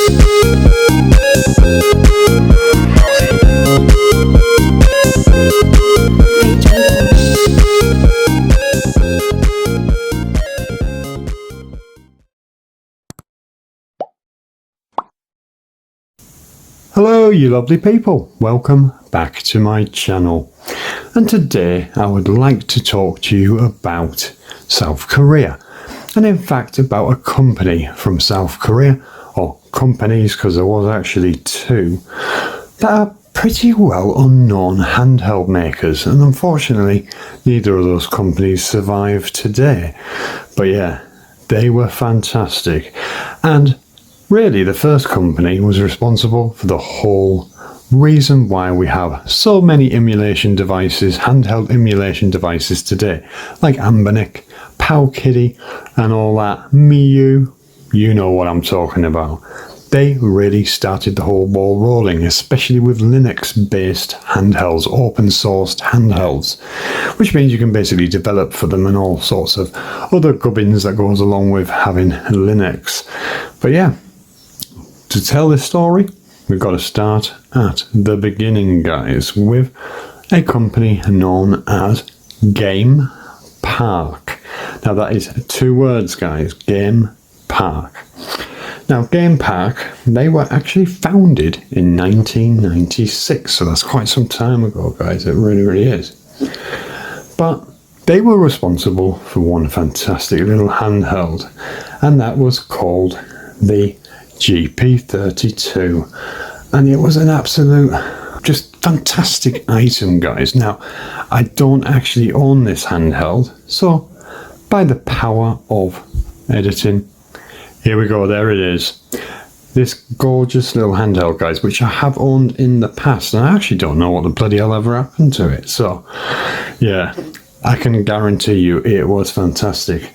Hello you lovely people, welcome back to my channel, and today I would like to talk to you about South Korea, and in fact about a company from South Korea, or companies because there was actually two, that are pretty well unknown handheld makers, and unfortunately neither of those companies survive today, but yeah, they were fantastic. And really, the first company was responsible for the whole reason why we have so many emulation devices, handheld emulation devices today, like Ambernick, Powkiddy, and all that. Miu, you know what I'm talking about. They really started the whole ball rolling, especially with Linux-based handhelds, open-sourced handhelds, which means you can basically develop for them and all sorts of other gubbins that goes along with having Linux. But yeah, to tell this story, we've got to start at the beginning, guys, with a company known as GamePark. Now that is two words, guys, GamePark. Now GamePark, they were actually founded in 1996, so that's quite some time ago, guys, it really is. But they were responsible for one fantastic little handheld, and that was called the GP32, and it was an absolute just fantastic item, guys. Now I don't actually own this handheld, so by the power of editing, here we go, there it is, this gorgeous little handheld, guys, which I have owned in the past, and I actually don't know what the bloody hell ever happened to it. So yeah, I can guarantee you it was fantastic.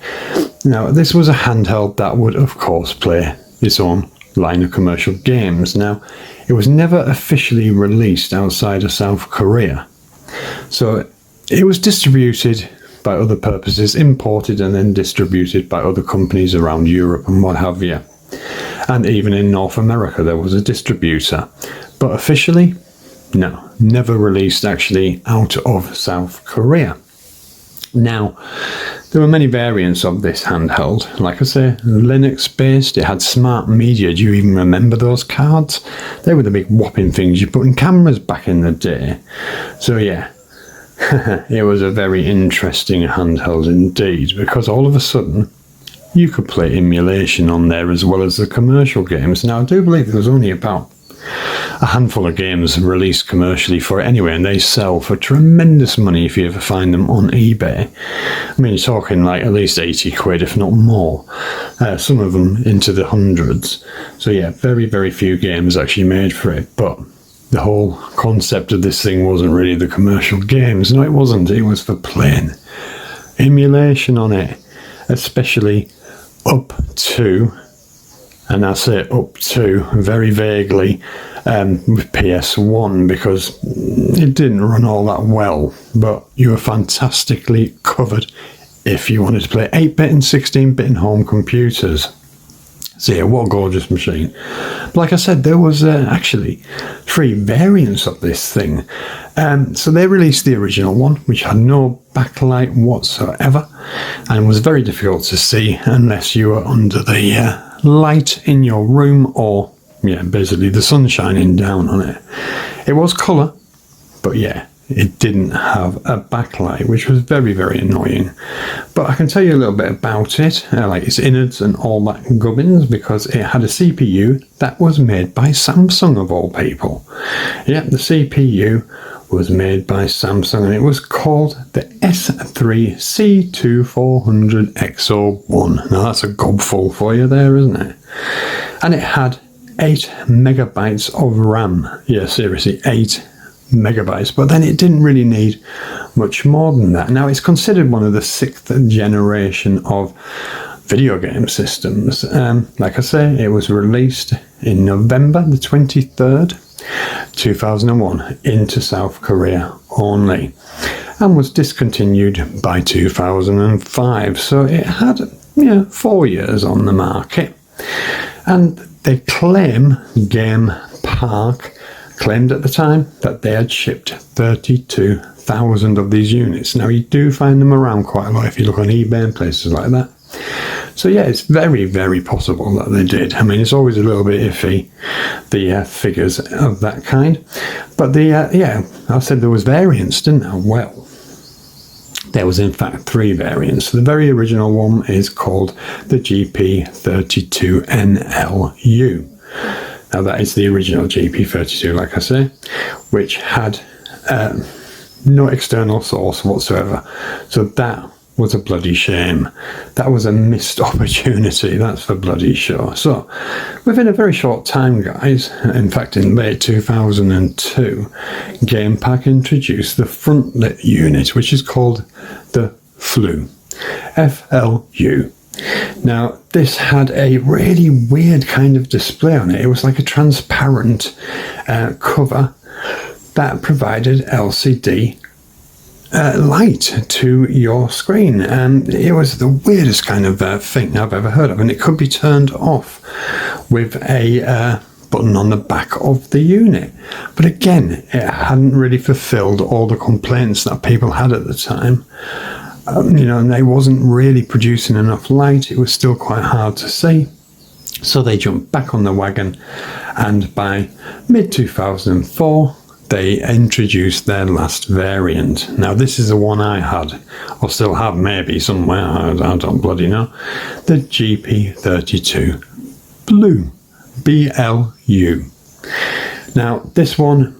Now this was a handheld that would of course play its own line of commercial games. Now it was never officially released outside of South Korea, so it was distributed by other purposes, imported and then distributed by other companies around Europe and what have you, and even in North America there was a distributor, but officially no, never released actually out of South Korea. Now, there were many variants of this handheld. Like I say, Linux based, it had smart media. Do you even remember those cards? They were the big whopping things you put in cameras back in the day. So yeah, it was a very interesting handheld indeed, because all of a sudden you could play emulation on there as well as the commercial games. Now I do believe there was only about a handful of games released commercially for it anyway, and they sell for tremendous money if you ever find them on eBay. I mean, you're talking like at least 80 quid, if not more. Some of them into the hundreds. So yeah, very few games actually made for it, but the whole concept of this thing wasn't really the commercial games. No, it wasn't. It was for playing emulation on it, especially up to, and I say up to very vaguely, with PS1, because it didn't run all that well, but you were fantastically covered if you wanted to play 8-bit and 16-bit in home computers. So yeah, what a gorgeous machine. But like I said, there was actually 3 variants of this thing. So they released the original one, which had no backlight whatsoever, and was very difficult to see unless you were under the light in your room, or yeah, basically the sun shining down on it. It was colour, but yeah, it didn't have a backlight, which was very annoying. But I can tell you a little bit about it, like its innards and all that gubbins, because it had a CPU that was made by Samsung of all people. Yeah, the CPU was made by Samsung, and it was called the S3C2400X01. Now that's a gobful for you there, isn't it? And it had 8 megabytes of RAM. Yeah, seriously, 8 megabytes. But then it didn't really need much more than that. Now it's considered one of the 6th generation of video game systems. Like I say, it was released in November the 23rd, 2001 into South Korea only, and was discontinued by 2005. So it had 4 years on the market, and they claim, GamePark claimed at the time that they had shipped 32,000 of these units. Now, you do find them around quite a lot if you look on eBay and places like that. So yeah, it's very, very possible that they did. I mean, it's always a little bit iffy, the figures of that kind. But yeah, I said there was variants, didn't I? Well, there was in fact 3 variants. The very original one is called the GP32NLU. Now that is the original GP32, like I say, which had no external source whatsoever. So that was a bloody shame. That was a missed opportunity, that's for bloody sure. So within a very short time, guys, in fact in late 2002, GamePark introduced the front lit unit, which is called the FLU. FLU. Now, this had a really weird kind of display on it. It was like a transparent cover that provided LCD light to your screen, and it was the weirdest kind of thing I've ever heard of, and it could be turned off with a button on the back of the unit. But again, it hadn't really fulfilled all the complaints that people had at the time. You know, and they wasn't really producing enough light. It was still quite hard to see. So they jumped back on the wagon, and by mid-2004, they introduced their last variant. Now, this is the one I had, or still have maybe somewhere, I don't bloody know. The GP32 Blue, BLU. Now, this one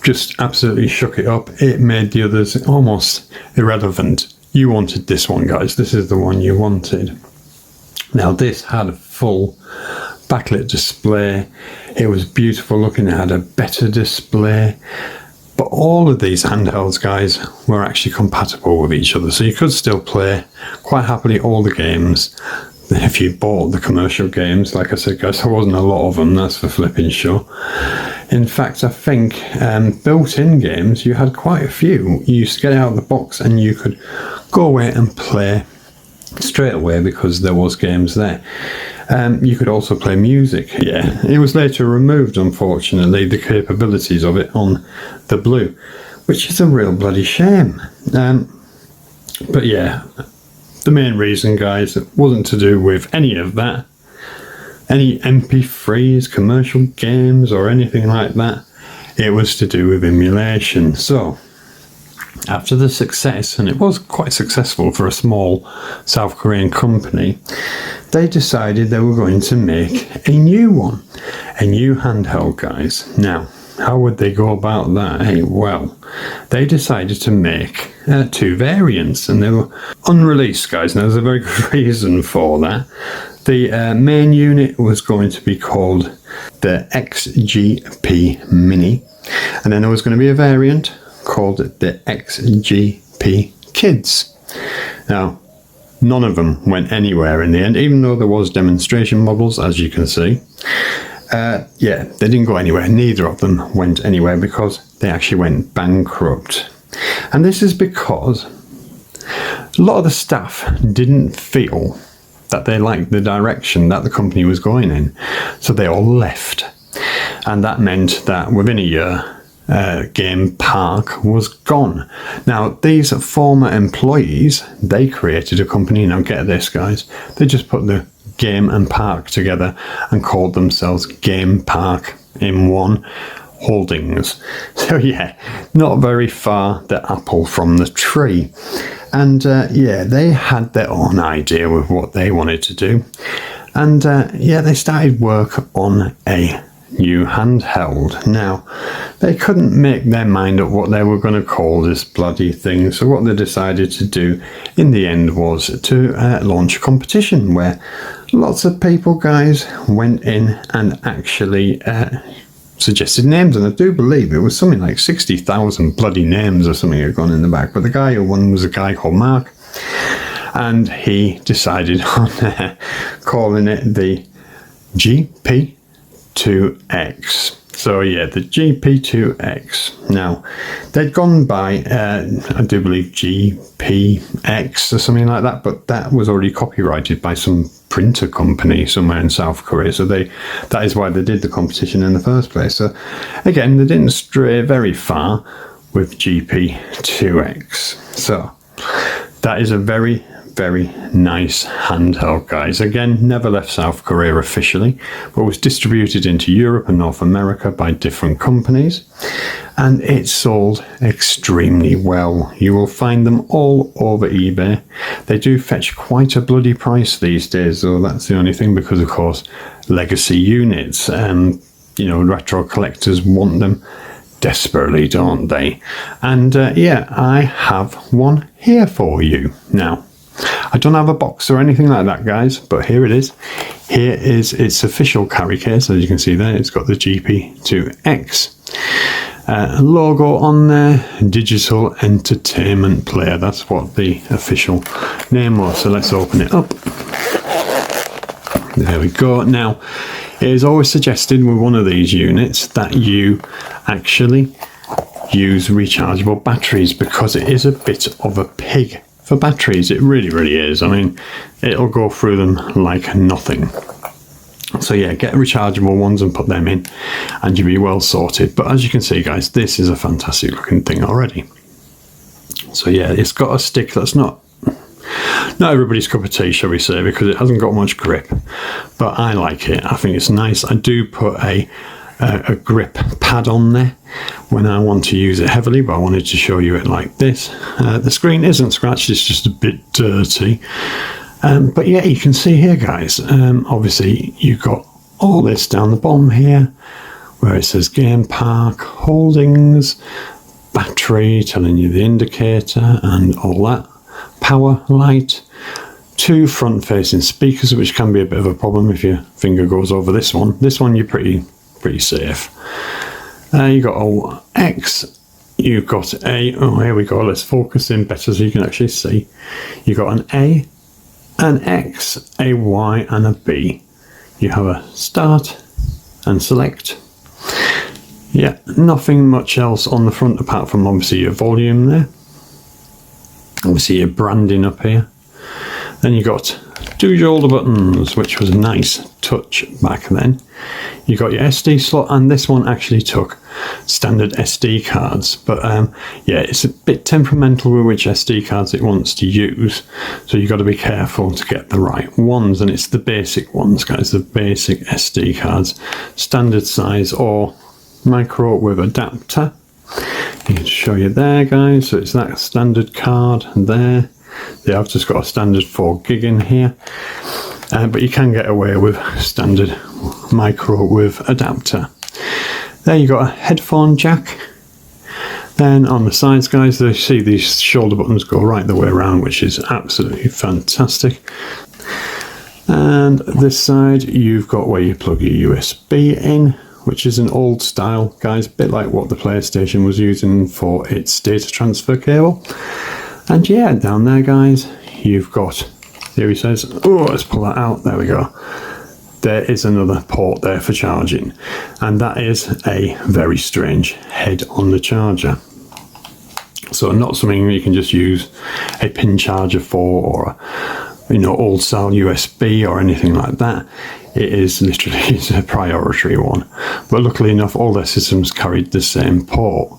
just absolutely shook it up. It made the others almost irrelevant. You wanted this one, guys. This is the one you wanted. Now, this had a full backlit display. It was beautiful looking. It had a better display. But all of these handhelds, guys, were actually compatible with each other. So you could still play quite happily all the games. If you bought the commercial games, like I said, guys, there wasn't a lot of them, that's for flipping sure. In fact, I think built-in games, you had quite a few. You used to get out of the box and you could go away and play straight away because there was games there. You could also play music. Yeah, it was later removed, unfortunately, the capabilities of it on the Blue, which is a real bloody shame. But yeah, the main reason, guys, it wasn't to do with any of that, any MP3s, commercial games or anything like that. It was to do with emulation. So after the success, and it was quite successful for a small South Korean company, they decided they were going to make a new one, a new handheld, guys. Now, how would they go about that? Hey, well, they decided to make 2 variants, and they were unreleased, guys. Now, there's a very good reason for that. The main unit was going to be called the XGP Mini, and then there was going to be a variant called the XGP Kids. Now, none of them went anywhere in the end, even though there was demonstration models, as you can see. Yeah, they didn't go anywhere. Neither of them went anywhere because they actually went bankrupt. And this is because a lot of the staff didn't feel that they liked the direction that the company was going in. So they all left. And that meant that within a year, GamePark was gone. Now, these former employees, they created a company. Now, get this, guys. They just put the Game and Park together and called themselves GamePark in one Holdings. So yeah, not very far the apple from the tree. And yeah, they had their own idea with what they wanted to do. And yeah, they started work on a new handheld. Now, they couldn't make their mind up what they were going to call this bloody thing. So what they decided to do in the end was to launch a competition where lots of people, guys, went in and actually suggested names. And I do believe it was something like 60,000 bloody names or something had gone in the back. But the guy who won was a guy called Mark. And he decided on calling it the GP2X. So yeah, the GP2X. Now, they'd gone by, I do believe, GPX or something like that, but that was already copyrighted by some printer company somewhere in South Korea. So that is why they did the competition in the first place. So again, they didn't stray very far with GP2X. So that is a very, very nice handheld, guys. Again, never left South Korea officially, but was distributed into Europe and North America by different companies, and it sold extremely well. You will find them all over eBay. They do fetch quite a bloody price these days, though. That's the only thing, because of course legacy units, you know, retro collectors want them desperately, don't they? And yeah, I have one here for you now. I don't have a box or anything like that, guys, but here it is. Here is its official carry case. As you can see there, it's got the GP2X logo on there, digital entertainment player. That's what the official name was. So let's open it up. There we go. Now, it is always suggested with one of these units that you actually use rechargeable batteries, because it is a bit of a pig for batteries. It really, really is. I mean, it'll go through them like nothing. So yeah, get rechargeable ones and put them in, and you'll be well sorted. But as you can see, guys, this is a fantastic looking thing already. So yeah, it's got a stick that's not everybody's cup of tea, shall we say, because it hasn't got much grip, but I like it. I think it's nice. I do put a grip pad on there when I want to use it heavily, but I wanted to show you it like this. The screen isn't scratched, it's just a bit dirty. But yeah, you can see here, guys, obviously you've got all this down the bottom here where it says GamePark Holdings, battery telling you the indicator and all that, power light, 2 front facing speakers, which can be a bit of a problem if your finger goes over this one. This one you're pretty safe. You got a X, you've got a, oh here we go, let's focus in better so you can actually see. You got an A, an X, a Y and a B. You have a start and select. Yeah, nothing much else on the front apart from obviously your volume there. Obviously your branding up here. Then you got 2 shoulder buttons, which was a nice touch back then. You got your SD slot, and this one actually took standard SD cards, but yeah, it's a bit temperamental with which SD cards it wants to use, so you've got to be careful to get the right ones, and it's the basic ones, guys, the basic SD cards, standard size or micro with adapter. You can show you there, guys, so it's that standard card there. Yeah, I've just got a standard 4 gig in here, but you can get away with standard micro with adapter. There you got a headphone jack. Then on the sides, guys, you see these shoulder buttons go right the way around, which is absolutely fantastic. And this side you've got where you plug your USB in, which is an old style, guys, a bit like what the PlayStation was using for its data transfer cable. And yeah, down there, guys, you've got, here he says, oh, let's pull that out, there we go. There is another port there for charging, and that is a very strange head on the charger. So not something you can just use a pin charger for, or a, you know, old style USB or anything like that. It is literally it's a priority one. But luckily enough, all their systems carried the same port.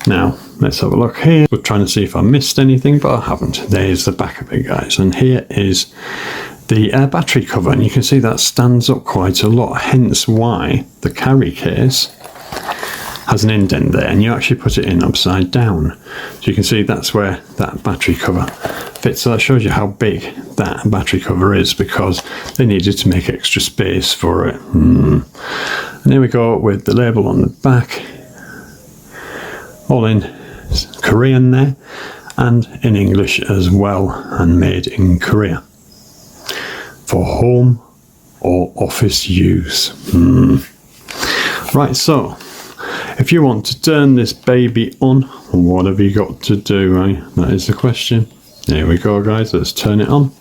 Now, let's have a look here. We're trying to see if I missed anything, but I haven't. There's the back of it, guys. And here is the battery cover. And you can see that stands up quite a lot, hence why the carry case has an indent there. And you actually put it in upside down. So you can see that's where that battery cover fits. So that shows you how big that battery cover is, because they needed to make extra space for it. And here we go with the label on the back. All in Korean there, and in English as well, and made in Korea for home or office use. Right, so if you want to turn this baby on, what have you got to do, right? That is the question. There we go, guys, let's turn it on.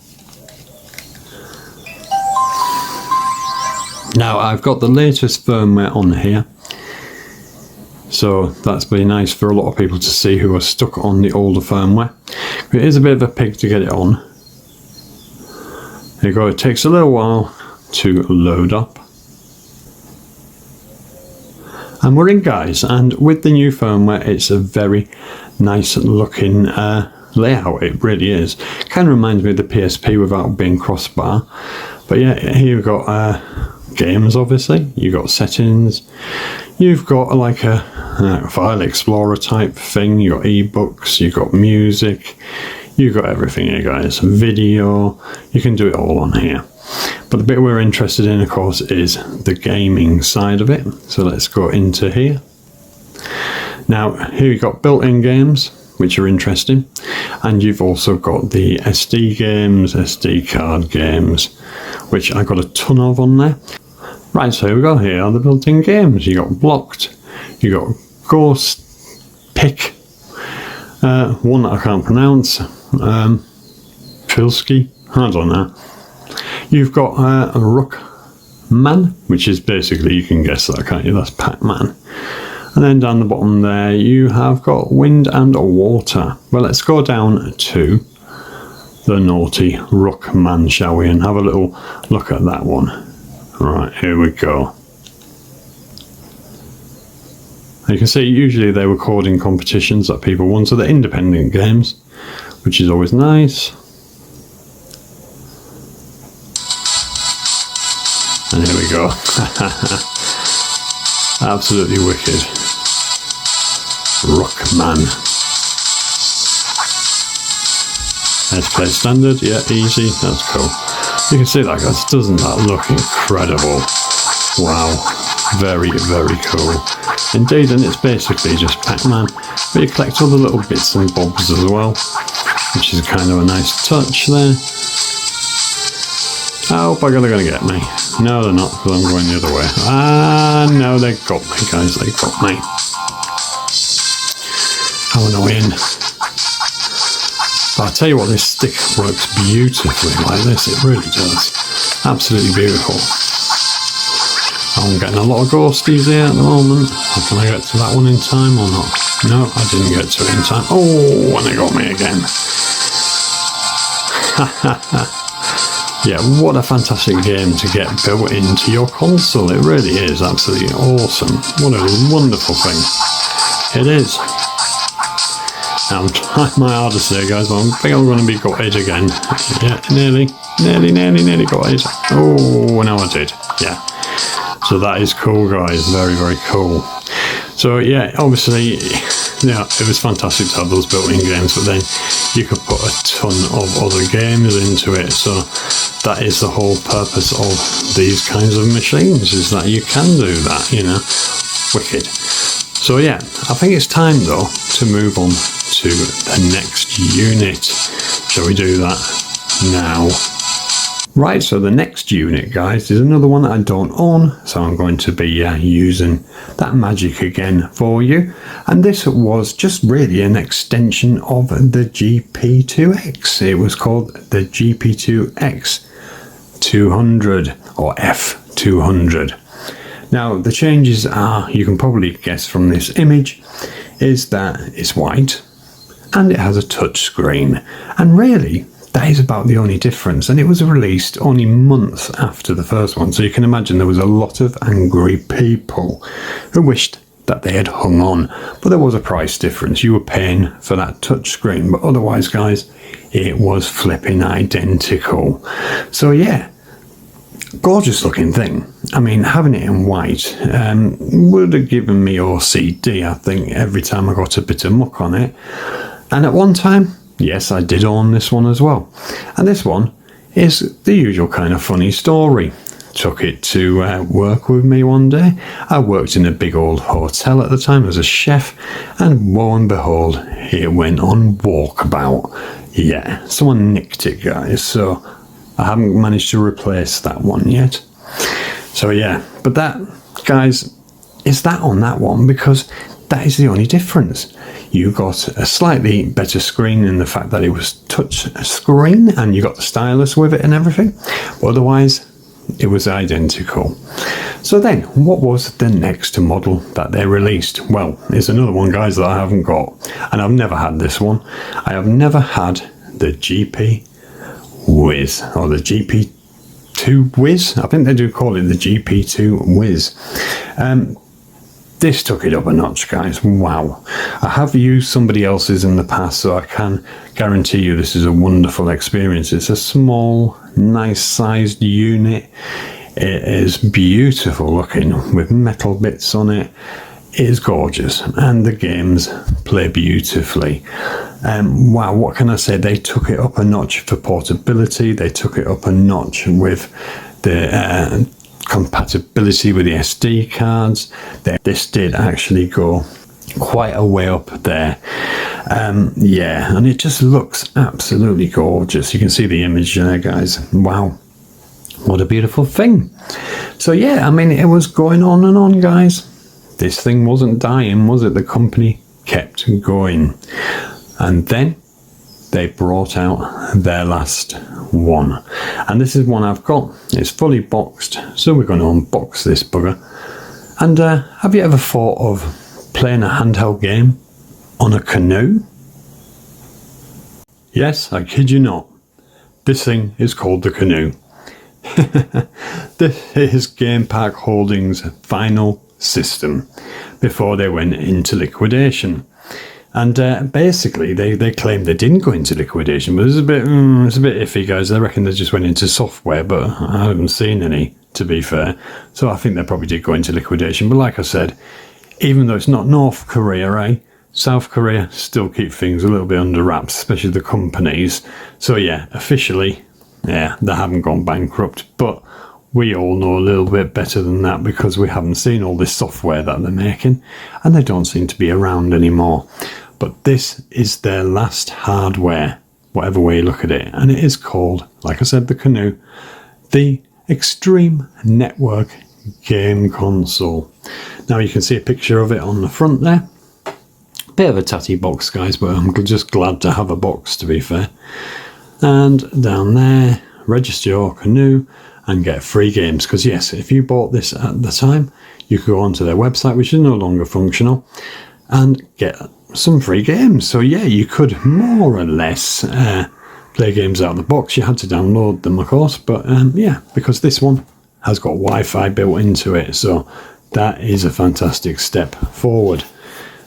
Now I've got the latest firmware on here, so that's been nice for a lot of people to see who are stuck on the older firmware. It is a bit of a pig to get it on. There you go, it takes a little while to load up. And we're in, guys, and with the new firmware, it's a very nice looking layout. It really is. Kind of reminds me of the PSP without being crossbar. But yeah, here you've got games, obviously. You've got settings. You've got like a file explorer type thing. You've got ebooks. You've got music. You've got everything here, guys. Video. You can do it all on here. But the bit we're interested in, of course, is the gaming side of it. So let's go into here. Now, here you've got built-in games, which are interesting. And you've also got the SD games, SD card games, which I got a ton of on there. Right, so here we go. Here are the built-in games. You got Blocked. You got Ghost, Pick, one that I can't pronounce, Filski, I don't know. You've got Rookman, which is basically, you can guess that, can't you? That's Pac-Man. And then down the bottom there, you have got Wind and Water. Well, let's go down to the naughty Rookman, shall we? And have a little look at that one. Right, here we go. You can see usually they record in competitions that people won, so they're independent games, which is always nice. And here we go. Absolutely wicked. Rookman. Let's play standard. Yeah, easy. That's cool. You can see that, guys. Doesn't that look incredible? Wow. Very, very cool. Indeed, and it's basically just Pac-Man. But you collect all the little bits and bobs as well, which is kind of a nice touch there. Oh, bugger, they're going to get me. No, they're not, because I'm going the other way. Ah, no, they got me, guys. They got me. How annoying. But I'll tell you what, this stick works beautifully like this. It really does. Absolutely beautiful. I'm getting a lot of ghosties here at the moment. Can I get to that one in time or not? No, I didn't get to it in time. Oh, and they got me again. Yeah, what a fantastic game to get built into your console. It really is absolutely awesome. What a wonderful thing. It is. I'm trying my hardest there, guys, but I think I'm going to be gutted again. Yeah, nearly gutted. Oh, no, I did. Yeah. So that is cool, guys. Very, very cool. So yeah, obviously, yeah, it was fantastic to have those built-in games, but then you could put a ton of other games into it. So that is the whole purpose of these kinds of machines, is that you can do that, you know. Wicked. So yeah, I think it's time though to move on to the next unit. Shall we do that now? Right, so the next unit, guys, is another one that I don't own, so I'm going to be using that magic again for you. And this was just really an extension of the GP2X. It was called the GP2X 200 or F200. Now, the changes are, you can probably guess from this image, is that it's white and it has a touch screen. And really, that is about the only difference, and it was released only months after the first one, so you can imagine there was a lot of angry people who wished that they had hung on, but there was a price difference. You were paying for that touchscreen, but otherwise, guys, it was flipping identical. So yeah, gorgeous looking thing. I mean, having it in white would have given me OCD, I think, every time I got a bit of muck on it. And at one time, yes, I did own this one as well. And this one is the usual kind of funny story. Took it to work with me one day. I worked in a big old hotel at the time as a chef, and lo and behold, it went on walkabout. Yeah, someone nicked it, guys, so I haven't managed to replace that one yet. So yeah, but that, guys, is that on that one, because that is the only difference. You got a slightly better screen in the fact that it was touch screen and you got the stylus with it and everything. But otherwise, it was identical. So then, what was the next model that they released? Well, it's another one, guys, that I haven't got. And I've never had this one. I have never had the GP Whiz, or the GP GP2 Whiz. I think they do call it the GP2 Whiz. This took it up a notch, guys. Wow. I have used somebody else's in the past, so I can guarantee you this is a wonderful experience. It's a small, nice sized unit. It is beautiful looking with metal bits on it. It is gorgeous, and the games play beautifully. Wow, what can I say? They took it up a notch for portability. They took it up a notch with the compatibility with the SD cards. This did actually go quite a way up there. Yeah, and it just looks absolutely gorgeous. You can see the image there, guys. Wow, what a beautiful thing. So yeah, I mean, it was going on and on, guys. This thing wasn't dying, was it? The company kept going. And then they brought out their last one. And this is one I've got. It's fully boxed, so we're going to unbox this bugger. And have you ever thought of playing a handheld game on a canoe? Yes, I kid you not. This thing is called the Canoe. This is GamePark Holdings' final system before they went into liquidation. And basically they claimed they didn't go into liquidation, but it's a bit iffy, guys. I reckon they just went into software, but I haven't seen any, to be fair. So I think they probably did go into liquidation. But like I said, even though it's not North Korea, South Korea still keep things a little bit under wraps, especially the companies. So yeah, officially, yeah, they haven't gone bankrupt, but we all know a little bit better than that because we haven't seen all this software that they're making, and they don't seem to be around anymore. But this is their last hardware, whatever way you look at it, and it is called, like I said, the Canoe, the Extreme Network Game Console. Now you can see a picture of it on the front there. Bit of a tatty box, guys, but I'm just glad to have a box, to be fair. And down there, register your Canoe and get free games, because yes, if you bought this at the time, you could go onto their website, which is no longer functional, and get some free games. So yeah, you could more or less play games out of the box. You had to download them, of course, but yeah, because this one has got Wi-Fi built into it, so that is a fantastic step forward.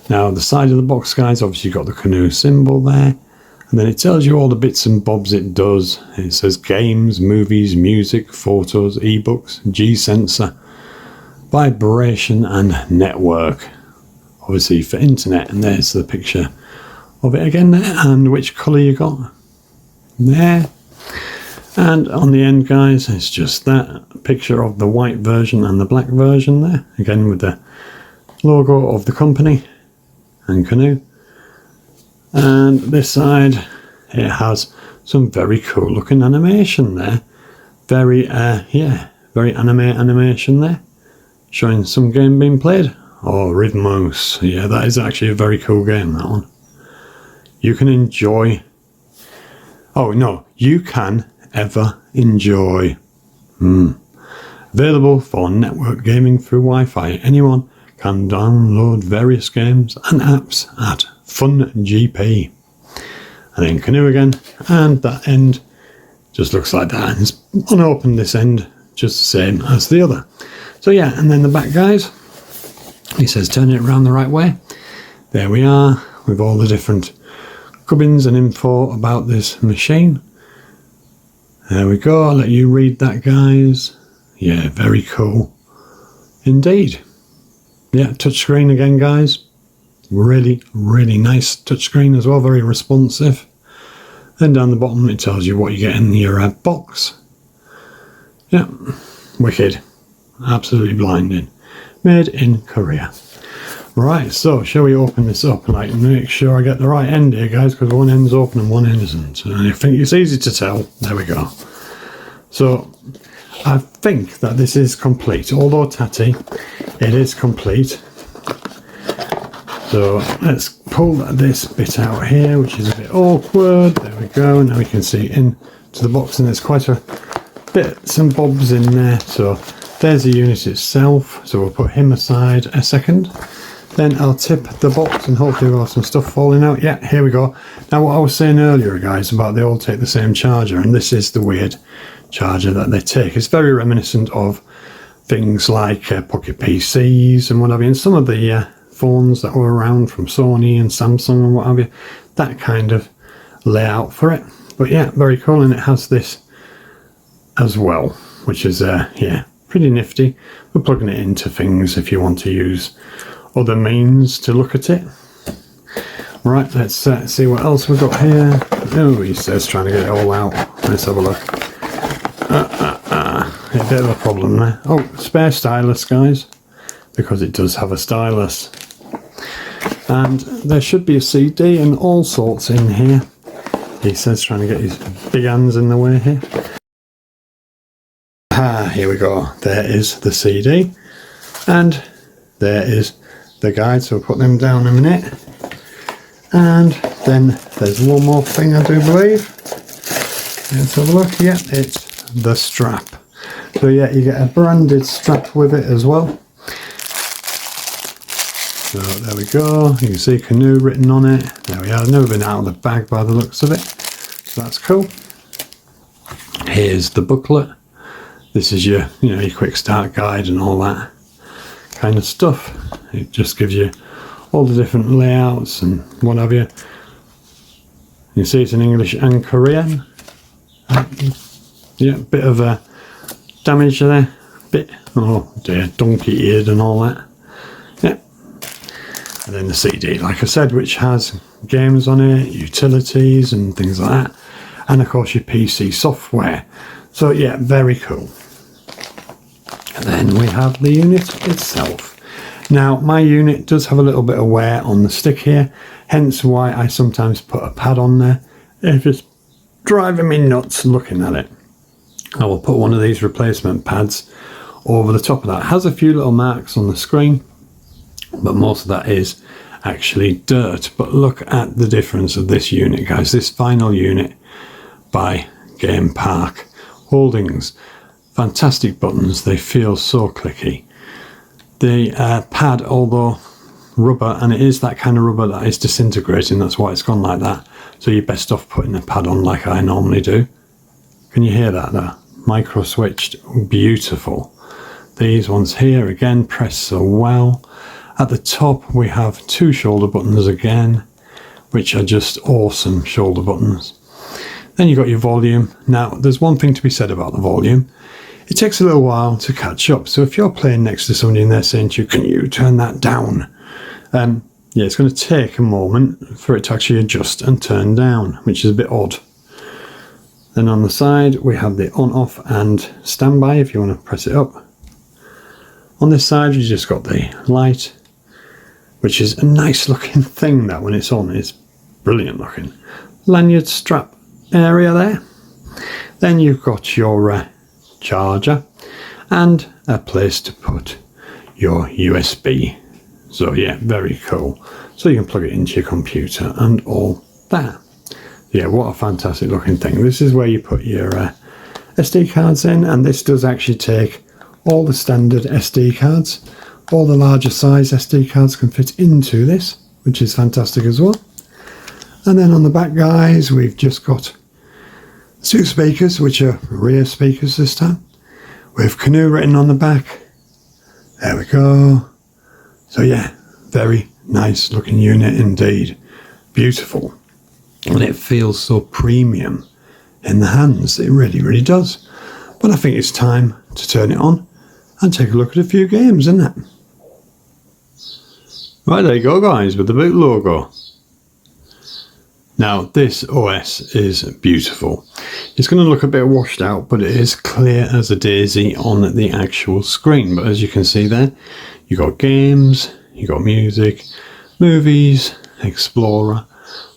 Now the side of the box, guys, obviously you've got the Canoe symbol there. And then it tells you all the bits and bobs it does. It says games, movies, music, photos, ebooks, G-sensor, vibration and network. Obviously for internet, and there's the picture of it again there, and which colour you got there. And on the end, guys, it's just that picture of the white version and the black version there, again with the logo of the company and Canoe. And this side, it has some very cool looking animation there. Very, yeah, very anime animation there. Showing some game being played. Oh, Rhythmos. Yeah, that is actually a very cool game, that one. You can enjoy... Oh, no. You can ever enjoy. Available for network gaming through Wi-Fi. Anyone can download various games and apps at Fun GP. And then Canoe again, and that end just looks like that. And it's unopened this end, just the same as the other. So yeah, and then the back, guys, he says turn it around the right way. There we are, with all the different gubbins and info about this machine. There we go, I'll let you read that, guys. Yeah, very cool indeed. Yeah, touchscreen again, guys. Really, really nice touchscreen as well, very responsive. Then down the bottom it tells you what you get in your box. Yeah, wicked. Absolutely blinding. Made in Korea. Right, so shall we open this up? Like, make sure I get the right end here, guys, because one end's open and one end isn't. And I think it's easy to tell. There we go. So I think that this is complete. Although tatty, it is complete. So let's pull this bit out here, which is a bit awkward. There we go. Now we can see into the box, and there's quite a bits and bobs in there. So there's the unit itself. So we'll put him aside a second. Then I'll tip the box and hopefully we'll have some stuff falling out. Yeah, here we go. Now what I was saying earlier, guys, about they all take the same charger, and this is the weird charger that they take. It's very reminiscent of things like pocket PCs and what have you, and some of the phones that were around from Sony and Samsung and what have you, that kind of layout for it. But yeah, very cool, and it has this as well, which is yeah, pretty nifty. We're plugging it into things if you want to use other means to look at it. Right, let's see what else we've got here. Oh, he says trying to get it all out. Let's have a look. A bit of a problem there. Oh, spare stylus, guys, because it does have a stylus. And there should be a CD and all sorts in here. He says trying to get his big hands in the way here. Ah, here we go. There is the CD. And there is the guide, so we'll put them down in a minute. And then there's one more thing, I do believe. Let's have a look. Yeah, it's the strap. So yeah, you get a branded strap with it as well. So there we go. You can see Canoe written on it. There we are. Never been out of the bag by the looks of it. So that's cool. Here's the booklet. This is your, your quick start guide and all that kind of stuff. It just gives you all the different layouts and what have you. You see it's in English and Korean. Yeah, bit of a damage there. Bit, oh dear, donkey eared and all that. Yeah. And then the CD, like I said, which has games on it, utilities and things like that. And of course your PC software. So yeah, very cool. And then we have the unit itself. Now, my unit does have a little bit of wear on the stick here, hence why I sometimes put a pad on there. If it's driving me nuts looking at it, I will put one of these replacement pads over the top of that. It has a few little marks on the screen, but most of that is actually dirt. But look at the difference of this unit, guys. This final unit by GamePark Holdings. Fantastic buttons. They feel so clicky. The pad, although rubber, and it is that kind of rubber that is disintegrating, that's why it's gone like that. So you're best off putting a pad on like I normally do. Can you hear that there? Micro switched, beautiful. These ones here, again, press so well. At the top we have two shoulder buttons again, which are just awesome shoulder buttons. Then you've got your volume. Now, there's one thing to be said about the volume. It takes a little while to catch up. So if you're playing next to somebody and they're saying to you, can you turn that down? Yeah, it's going to take a moment for it to actually adjust and turn down, which is a bit odd. Then on the side, we have the on, off and standby if you want to press it up. On this side, you just got the light, which is a nice looking thing that when it's on, it's brilliant looking. Lanyard strap area there. Then you've got your charger and a place to put your USB. So yeah, very cool. So you can plug it into your computer and all that. Yeah, what a fantastic looking thing. This is where you put your SD cards in, and this does actually take all the standard SD cards. All the larger size SD cards can fit into this, which is fantastic as well. And then on the back, guys, we've just got two speakers, which are rear speakers this time, with Canoe written on the back. There we go. So yeah, very nice looking unit indeed. Beautiful. And it feels so premium in the hands. It really, really does. But I think it's time to turn it on and take a look at a few games, isn't it? Right, there you go, guys, with the boot logo. Now, this OS is beautiful. It's going to look a bit washed out, but it is clear as a daisy on the actual screen. But as you can see there, you got games, you got music, movies, Explorer,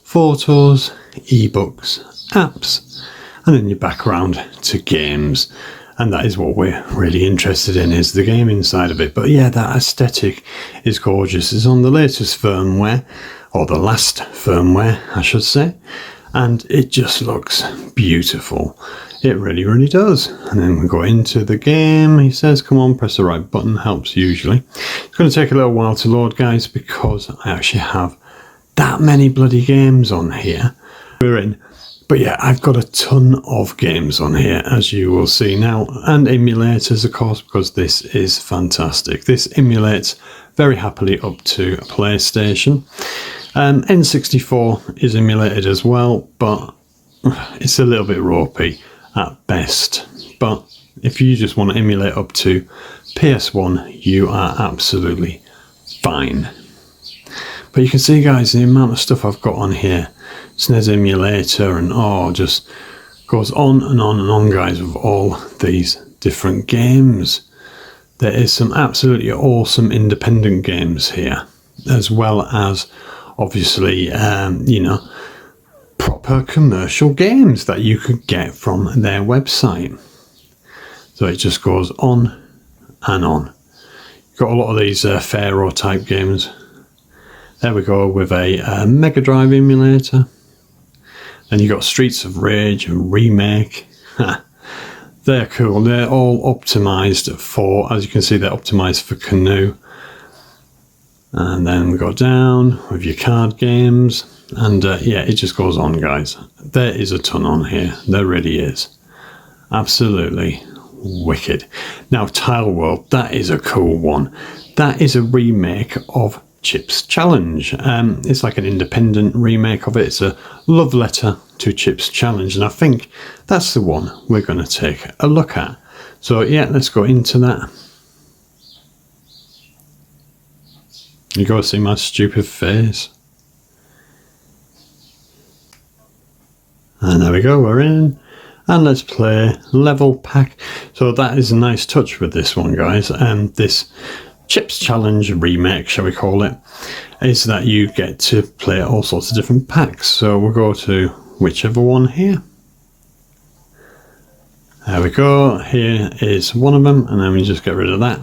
photos, ebooks, apps, and then your background to games. And that is what we're really interested in, is the gaming side of it. But yeah, that aesthetic is gorgeous. It's on the latest firmware, or the last firmware, I should say. And it just looks beautiful. It really, really does. And then we go into the game. He says, come on, press the right button. Helps usually. It's going to take a little while to load, guys, because I actually have that many bloody games on here. We're in But yeah, I've got a ton of games on here, as you will see now, and emulators, of course, because this is fantastic. This emulates very happily up to PlayStation. N64 is emulated as well, but it's a little bit ropey at best. But if you just want to emulate up to PS1, you are absolutely fine. But you can see, guys, the amount of stuff I've got on here. SNES emulator and just goes on and on and on, guys, with all these different games. There is some absolutely awesome independent games here, as well as obviously proper commercial games that you could get from their website. So it just goes on and on. You've got a lot of these Pharaoh type games. There we go, with a Mega Drive emulator. Then you got Streets of Rage and Remake. They're cool. They're all optimized for, as you can see, they're optimized for Canoe. And then we go down with your card games. And yeah, it just goes on, guys. There is a ton on here. There really is. Absolutely wicked. Now, Tile World, that is a cool one. That is a remake of Chip's Challenge. It's like an independent remake of it. It's a love letter to Chip's Challenge, and I think that's the one we're going to take a look at. So yeah, let's go into that. You got to see my stupid face. And there we go, we're in. And let's play Level Pack. So that is a nice touch with this one, guys. And this Chip's Challenge remake, shall we call it, is that you get to play all sorts of different packs. So we'll go to whichever one here. There we go. Here is one of them, and then we just get rid of that.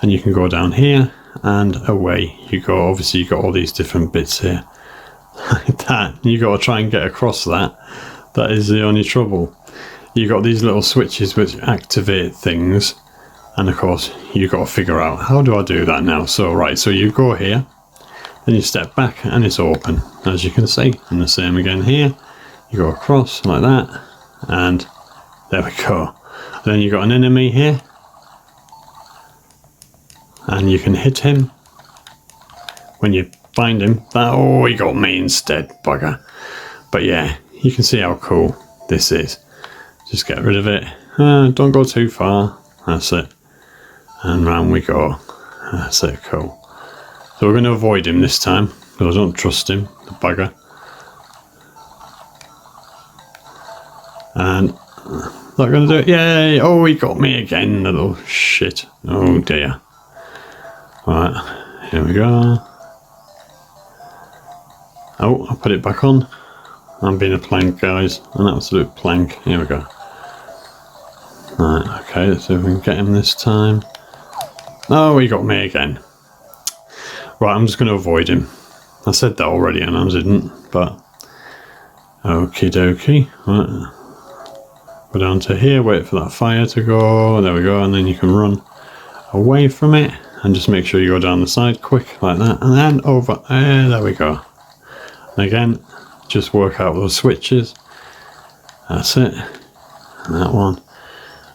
And you can go down here, and away you go. Obviously, you've got all these different bits here. Like that. You got to try and get across that. That is the only trouble. You got these little switches which activate things. And of course, you've got to figure out, how do I do that now? So, right, so you go here, then you step back, and it's open, as you can see. And the same again here. You go across like that, and there we go. And then you've got an enemy here, and you can hit him. When you find him, oh, he got me instead, bugger. But yeah, you can see how cool this is. Just get rid of it. Don't go too far. That's it. And round we go. That's it, cool. So we're going to avoid him this time, because I don't trust him, the bugger. And not going to do it. Yay! Oh, he got me again, the little shit. Oh dear. Right, here we go. Oh, I'll put it back on. I'm being a plank, guys. An absolute plank. Here we go. Right, okay, let's see if we can get him this time. Oh, he got me again. Right, I'm just going to avoid him. I said that already and I didn't, but okie dokie. Right. Go down to here, wait for that fire to go. There we go, and then you can run away from it and just make sure you go down the side quick like that, and then over there we go. And again, just work out those switches. That's it. And that one.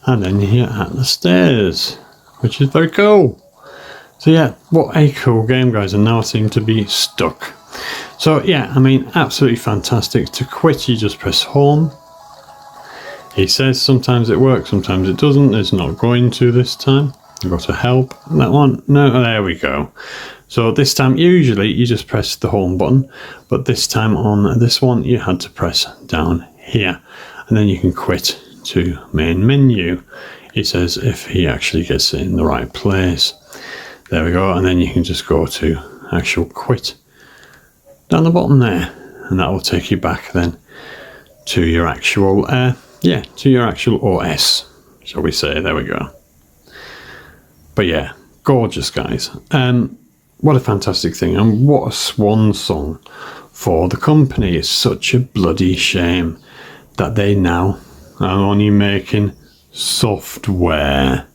And then you're at the stairs, which is very cool. So yeah, what a cool game, guys, and now I seem to be stuck. So yeah, I mean, absolutely fantastic. To quit, you just press home. He says sometimes it works, sometimes it doesn't. It's not going to this time. You go to help. That one, no, there we go. So this time, usually you just press the home button, but this time on this one, you had to press down here, and then you can quit to main menu. He says if he actually gets it in the right place. There we go, and then you can just go to actual quit down the bottom there, and that will take you back then to your actual to your actual OS, shall we say. There we go. But yeah, gorgeous, guys. What a fantastic thing, and what a swan song for the company. It's such a bloody shame that they now are only making software.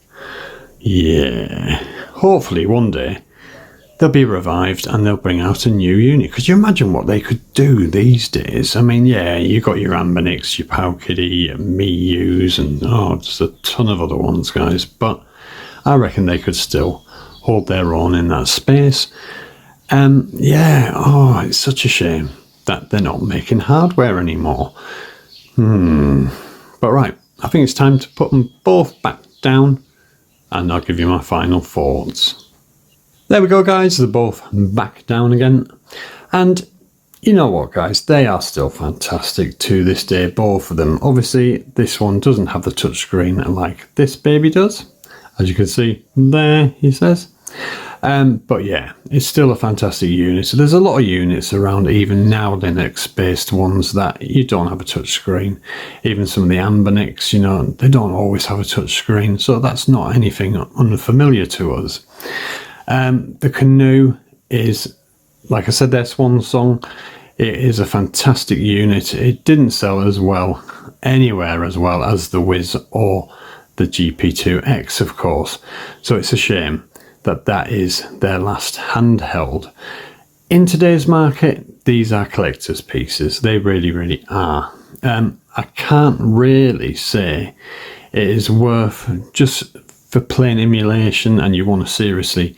Yeah, hopefully one day they'll be revived and they'll bring out a new unit. Could you imagine what they could do these days? I mean, yeah, you got your Ambinics, your Powkiddy, your Mius, and just a ton of other ones, guys. But I reckon they could still hold their own in that space. Yeah, it's such a shame that they're not making hardware anymore. But right, I think it's time to put them both back down, and I'll give you my final thoughts. There we go, guys, they're both back down again. And you know what, guys, they are still fantastic to this day, both of them. Obviously, this one doesn't have the touchscreen like this baby does. As you can see there, he says. But yeah, it's still a fantastic unit. So there's a lot of units around, even now Linux-based ones, that you don't have a touchscreen. Even some of the Ambinics, you know, they don't always have a touchscreen. So that's not anything unfamiliar to us. The Canoe is, like I said, their swan song. It is a fantastic unit. It didn't sell as well anywhere as well as the Wiz or the GP2X, of course. So it's a shame that that is their last handheld. In today's market, these are collector's pieces. They really, really are. I can't really say it is worth, just for plain emulation and you want to seriously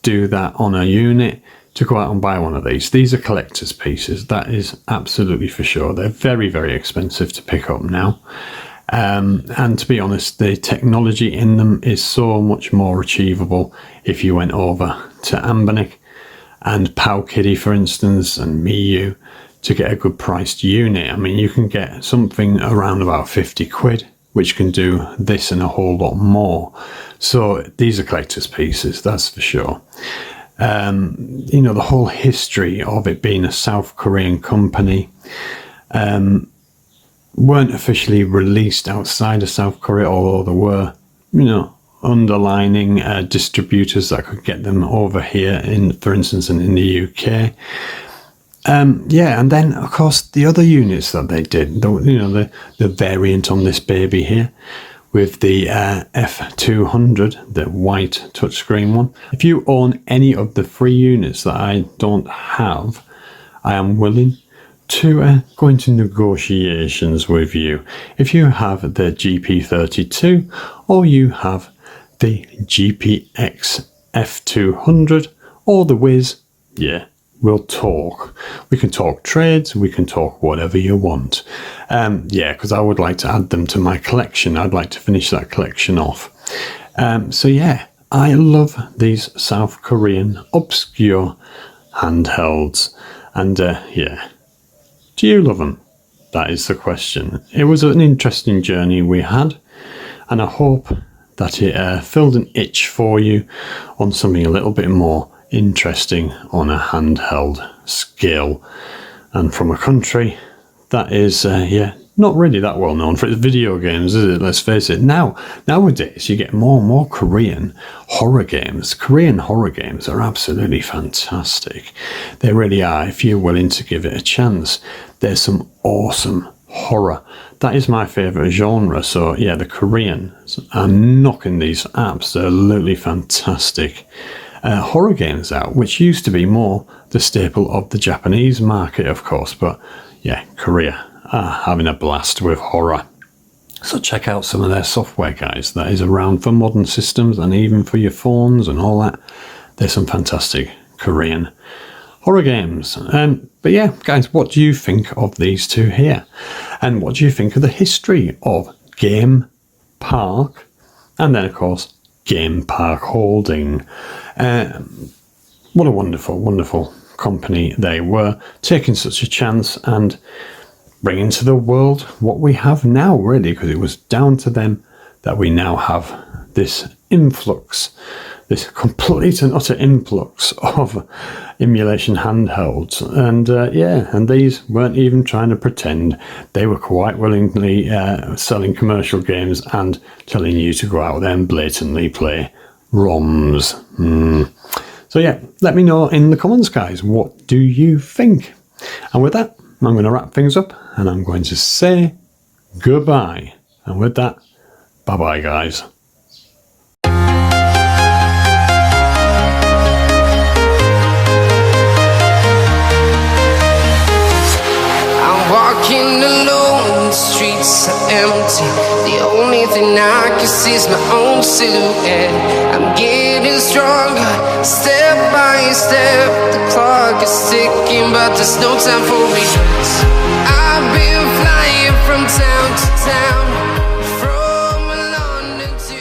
do that on a unit, to go out and buy one of these. These are collector's pieces, that is absolutely for sure. They're very, very expensive to pick up now. And to be honest, the technology in them is so much more achievable if you went over to Ambinic and Powkiddy, for instance, and Miu, to get a good priced unit. I mean, you can get something around about 50 quid, which can do this and a whole lot more. So these are collector's pieces, that's for sure. You know, the whole history of it being a South Korean company, weren't officially released outside of South Korea, although there were, you know, underlining distributors that could get them over here, in, for instance, in the UK. Yeah, and then of course the other units that they did, the variant on this baby here with the F200, the white touchscreen one. If you own any of the 3 units that I don't have, I am willing to go into negotiations with you. If you have the GP32 or you have the GPX F200 or the Wiz, yeah, we'll talk. We can talk trades, we can talk whatever you want. Yeah, because I would like to add them to my collection. I'd like to finish that collection off. So yeah, I love these South Korean obscure handhelds. And yeah, do you love them? That is the question. It was an interesting journey we had, and I hope that it filled an itch for you on something a little bit more interesting on a handheld scale, and from a country that is, yeah, not really that well known for its video games, is it? Let's face it. Nowadays, you get more and more Korean horror games. Korean horror games are absolutely fantastic. They really are, if you're willing to give it a chance. There's some awesome horror. That is my favourite genre. So yeah, the Koreans are knocking these absolutely fantastic horror games out, which used to be more the staple of the Japanese market, of course. But yeah, Korea are having a blast with horror. So check out some of their software, guys, that is around for modern systems and even for your phones and all that. There's some fantastic Korean horror games. But yeah, guys, what do you think of these two here? And what do you think of the history of GamePark? And then, of course, GamePark Holdings. What a wonderful, wonderful company they were, taking such a chance and bringing to the world what we have now, really, because it was down to them that we now have this influx, this complete and utter influx of emulation handhelds. And yeah, and these weren't even trying to pretend. They were quite willingly selling commercial games and telling you to go out there and blatantly play ROMs. So yeah, let me know in the comments, guys, what do you think? And with that, I'm going to wrap things up and I'm going to say goodbye. And with that, bye-bye, guys. empty. The only thing I can see is my own silhouette. I'm getting stronger, step by step. The clock is ticking, but there's no time for regrets. I've been flying from town to town, from London to